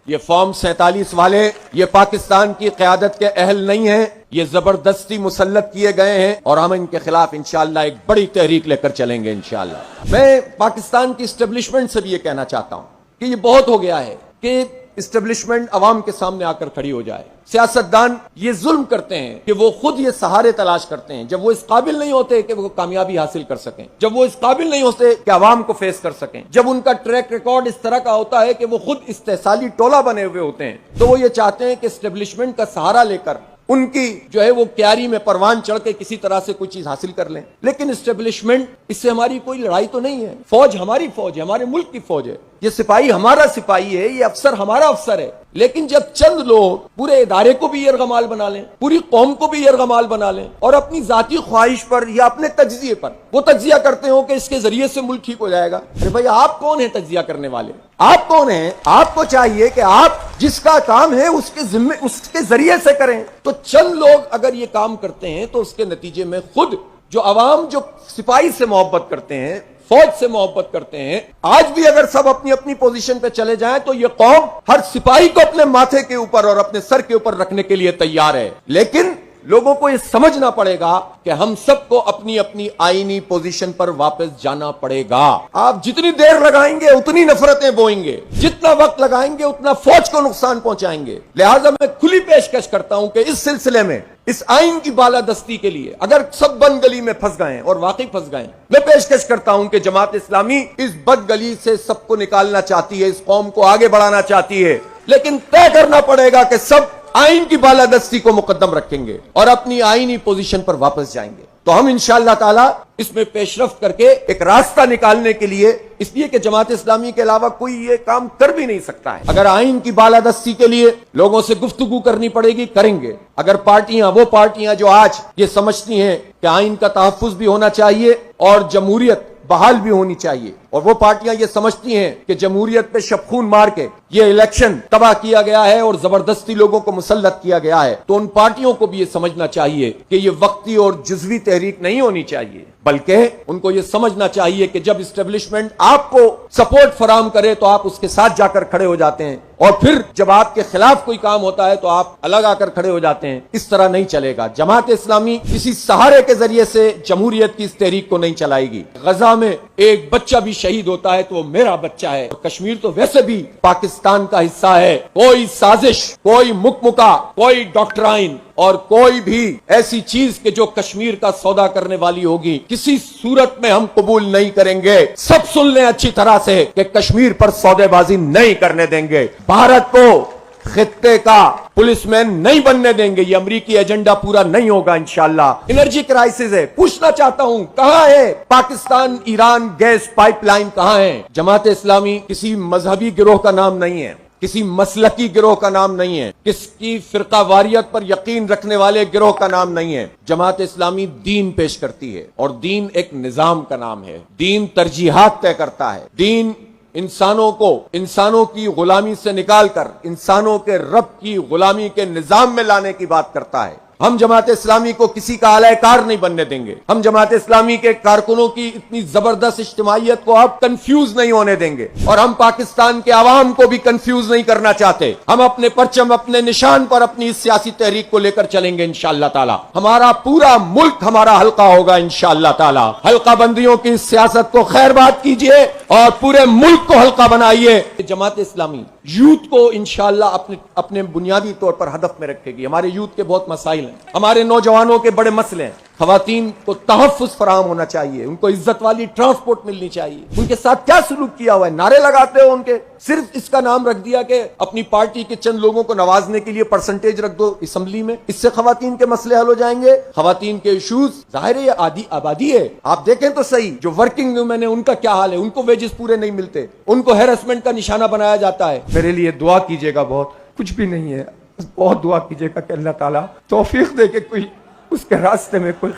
یہ فارم 47 والے یہ پاکستان کی قیادت کے اہل نہیں ہیں، یہ زبردستی مسلط کیے گئے ہیں اور ہم ان کے خلاف انشاءاللہ ایک بڑی تحریک لے کر چلیں گے انشاءاللہ۔ میں پاکستان کی اسٹیبلشمنٹ سے بھی یہ کہنا چاہتا ہوں کہ یہ بہت ہو گیا ہے کہ اسٹیبلشمنٹ عوام کے سامنے آ کر کھڑی ہو جائے۔ سیاستدان یہ ظلم کرتے ہیں کہ وہ خود یہ سہارے تلاش کرتے ہیں جب وہ اس قابل نہیں ہوتے کہ وہ کامیابی حاصل کر سکیں، جب وہ اس قابل نہیں ہوتے کہ عوام کو فیس کر سکیں، جب ان کا ٹریک ریکارڈ اس طرح کا ہوتا ہے کہ وہ خود استحصالی ٹولہ بنے ہوئے ہوتے ہیں، تو وہ یہ چاہتے ہیں کہ اسٹیبلشمنٹ کا سہارا لے کر ان کی جو ہے وہ کیاری میں پروان چڑھ کے کسی طرح سے کوئی چیز حاصل کر لیں۔ لیکن اسٹیبلشمنٹ اس سے ہماری کوئی لڑائی تو نہیں ہے، فوج ہماری فوج ہے، ہمارے ملک کی فوج ہے، یہ سپاہی ہمارا سپاہی ہے، یہ افسر ہمارا افسر ہے۔ لیکن جب چند لوگ پورے ادارے کو بھی یرغمال بنا لیں، پوری قوم کو بھی یرغمال بنا لیں اور اپنی ذاتی خواہش پر یا اپنے تجزیے پر وہ تجزیہ کرتے ہوں کہ اس کے ذریعے سے ملک ٹھیک ہو جائے گا، ارے بھائی آپ کون ہیں تجزیہ کرنے والے؟ آپ کون ہیں؟ آپ کو چاہیے کہ آپ جس کا کام ہے اس کے ذریعے سے کریں۔ تو چند لوگ اگر یہ کام کرتے ہیں تو اس کے نتیجے میں خود جو عوام جو سپاہی سے محبت کرتے ہیں، فوج سے محبت کرتے ہیں، آج بھی اگر سب اپنی اپنی پوزیشن پہ چلے جائیں تو یہ قوم ہر سپاہی کو اپنے ماتھے کے اوپر اور اپنے سر کے اوپر رکھنے کے لیے تیار ہے۔ لیکن لوگوں کو یہ سمجھنا پڑے گا کہ ہم سب کو اپنی اپنی آئینی پوزیشن پر واپس جانا پڑے گا۔ آپ جتنی دیر لگائیں گے اتنی نفرتیں بوئیں گے، جتنا وقت لگائیں گے اتنا فوج کو نقصان پہنچائیں گے۔ لہٰذا میں کھلی پیشکش کرتا ہوں کہ اس سلسلے میں اس آئین کی بالادستی کے لیے اگر سب بند گلی میں پھنس گئے اور واقعی پھنس گئے، میں پیشکش کرتا ہوں کہ جماعت اسلامی اس بد گلی سے سب کو نکالنا چاہتی ہے، اس قوم کو آگے بڑھانا چاہتی ہے، لیکن طے کرنا پڑے گا کہ سب آئین کی بالادستی کو مقدم رکھیں گے اور اپنی آئینی پوزیشن پر واپس جائیں گے۔ تو ہم انشاءاللہ تعالی اس میں پیش رفت کر کے ایک راستہ نکالنے کے لیے، اس لیے کہ جماعت اسلامی کے علاوہ کوئی یہ کام کر بھی نہیں سکتا ہے، اگر آئین کی بالادستی کے لیے لوگوں سے گفتگو کرنی پڑے گی کریں گے۔ اگر وہ پارٹیاں جو آج یہ سمجھتی ہیں کہ آئین کا تحفظ بھی ہونا چاہیے اور جمہوریت بحال بھی ہونی چاہیے، اور وہ پارٹیاں یہ سمجھتی ہیں کہ جمہوریت پہ شب خون مار کے یہ الیکشن تباہ کیا گیا ہے اور زبردستی لوگوں کو مسلط کیا گیا ہے، تو ان پارٹیوں کو بھی یہ سمجھنا چاہیے کہ یہ وقتی اور جزوی تحریک نہیں ہونی چاہیے، بلکہ ان کو یہ سمجھنا چاہیے کہ جب اسٹیبلشمنٹ آپ کو سپورٹ فراہم کرے تو آپ اس کے ساتھ جا کر کھڑے ہو جاتے ہیں، اور پھر جب آپ کے خلاف کوئی کام ہوتا ہے تو آپ الگ آ کر کھڑے ہو جاتے ہیں۔ اس طرح نہیں چلے گا۔ جماعت اسلامی کسی سہارے کے ذریعے سے جمہوریت کی اس تحریک کو نہیں چلائے گی۔ غزہ میں ایک بچہ بھی شہید ہوتا ہے تو وہ میرا بچہ ہے، اور کشمیر تو ویسے بھی پاکستان کا حصہ ہے۔ کوئی سازش، کوئی مکمکا، کوئی ڈاکٹرائن اور کوئی بھی ایسی چیز کہ جو کشمیر کا سودا کرنے والی ہوگی کسی صورت میں ہم قبول نہیں کریں گے۔ سب سن لیں اچھی طرح سے کہ کشمیر پر سودے بازی نہیں کرنے دیں گے، بھارت کو خطے کا پولیس مین نہیں بننے دیں گے، یہ امریکی ایجنڈا پورا نہیں ہوگا انشاءاللہ۔ انرجی کرائسس ہے، پوچھنا چاہتا ہوں کہاں ہے Pakistan Iran gas pipeline, کہاں ہے؟ جماعت اسلامی کسی مذہبی گروہ کا نام نہیں ہے، کسی مسلکی گروہ کا نام نہیں ہے، کس کی فرقہ واریت پر یقین رکھنے والے گروہ کا نام نہیں ہے۔ جماعت اسلامی دین پیش کرتی ہے، اور دین ایک نظام کا نام ہے۔ دین ترجیحات طے کرتا ہے۔ دین انسانوں کی غلامی سے نکال کر انسانوں کے رب کی غلامی کے نظام میں لانے کی بات کرتا ہے۔ ہم جماعت اسلامی کو کسی کا اعلی کار نہیں بننے دیں گے۔ ہم جماعت اسلامی کے کارکنوں کی اتنی زبردست اجتماعیت کو آپ کنفیوز نہیں ہونے دیں گے، اور ہم پاکستان کے عوام کو بھی کنفیوز نہیں کرنا چاہتے۔ ہم اپنے پرچم، اپنے نشان پر اپنی اس سیاسی تحریک کو لے کر چلیں گے انشاءاللہ تعالی۔ ہمارا پورا ملک ہمارا حلقہ ہوگا انشاءاللہ تعالی۔ حلقہ بندیوں کی اس سیاست کو خیر بات کیجئے اور پورے ملک کو حلقہ بنائیے۔ جماعت اسلامی یوتھ کو انشاءاللہ اپنے بنیادی طور پر ہدف میں رکھے گی۔ ہمارے یوتھ کے بہت مسائل ہیں، ہمارے نوجوانوں کے بڑے مسئلے ہیں۔ خواتین کو تحفظ فراہم ہونا چاہیے، ان کو عزت والی ٹرانسپورٹ ملنی چاہیے۔ ان کے ساتھ کیا سلوک کیا ہوا ہے؟ نعرے لگاتے ہو ان کے، صرف اس کا نام رکھ دیا کہ اپنی پارٹی کے چند لوگوں کو نوازنے کے لیے پرسنٹیج رکھ دو اسمبلی میں، اس سے خواتین کے مسئلے حل ہو جائیں گے۔ خواتین کے ایشوز ظاہر ہے یہ آبادی ہے، آپ دیکھیں تو صحیح، جو ورکنگ ویمن ہیں ان کا کیا حال ہے، ان کو ویجز پورے نہیں ملتے، ان کو ہیرسمنٹ کا نشانہ بنایا جاتا ہے۔ میرے لیے دعا کیجیے گا، بہت کچھ بھی نہیں ہے، بہت دعا کیجیے گا کہ اللہ تعالیٰ توفیق دے کہ کوئی اس کے راستے میں کوئی